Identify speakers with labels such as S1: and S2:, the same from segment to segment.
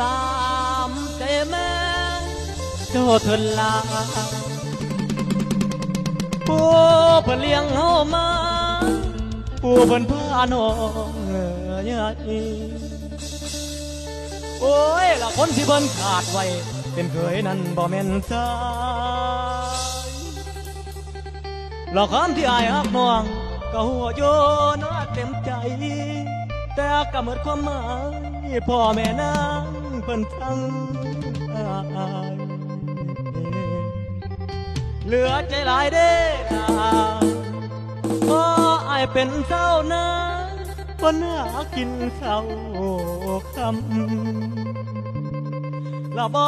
S1: ตามใจแม่เจ้าเถิดลาผู้เพิ่นเลี้ยงเฮามาผู้เพิ่นพาน้องยาอีโอ้ยละคนที่เพิ่นขาดไว้เป็นเคยนั้นบ่แม่นสายละคำที่อายฮักน้องก็หัวโยนเต็มใจแต่ก็หมดความหมายพ่อแม่นางเพิ่นทั้งอายเหลือใจหลายเด้อพออายเป็นเศร้านะเพิ่นหากินเศร้าคำละบ่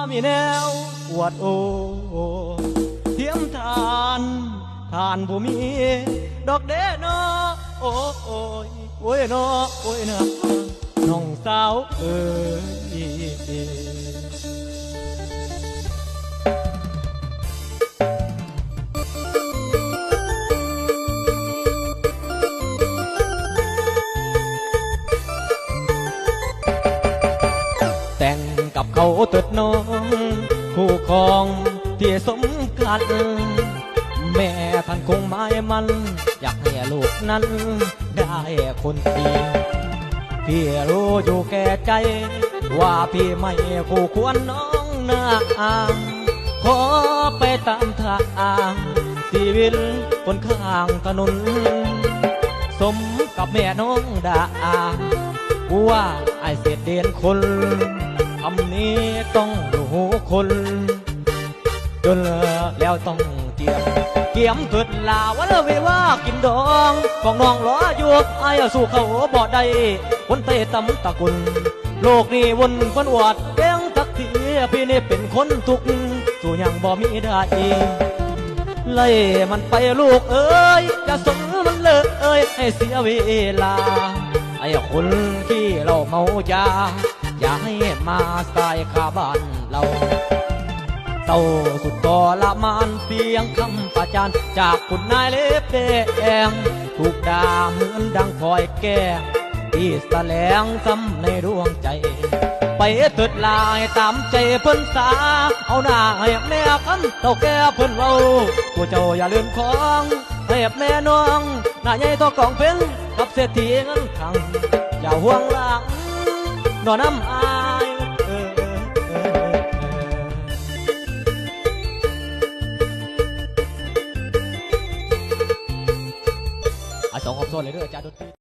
S1: มีแนวอวดโอเทียมทานผู้มีดอกเด้นอโอ้ยโอ้ยนอโอ้ยนะน้องสาวเอ้ยแต่งกับเขาเติดน้องคู่ครองที่สมกันแม่ท่านคงหมายมันอยากให้ลูกนั้นได้คนดีพี่รู้อยู่แก่ใจว่าพี่ไม่คู่ควรน้องนาขอไปตามทางชีวิตบนข้างถนนสมกับแม่น้องดาว่าไอเสียเดียนคนคำนี้ต้องรู้คนจนแล้วต้องเกี่ยมเกิดลาวันเวว่ากินดองของน้องล้ออยู่ไอ้สู้เขาบ่ได้คนเตะตำตะกุลโลกนี้วนคนอวดเด้งทักทีพี่นี่เป็นคนทุกข์สู้ยังบ่มีได้ไล่มันไปลูกเอ้ยจะสนมันเลยให้เสียเวลาไอ้คนที่เราเมายาอย่าให้มาใส่ขาบ้านเราเต่าสุดก็ละมานเพียงคำประจานจากคุณนายเล็บแดงถูกด่าเหมือนดังคอยแก่ที่แสลงซ้ำในดวงใจไปเถิดลายตามใจเพิ่นสาเอาหน้าให้แม่คำเต่าแก่เพิ่นเราผู้เจ้าอย่าลืมของให้แม่น้องหน้าใหญ่ทอกองเป็นกับเศรษฐีเงินขังอย่าห่วงหลังนอนน้ำอายสองอบโซนเลยด้วยจ้าดู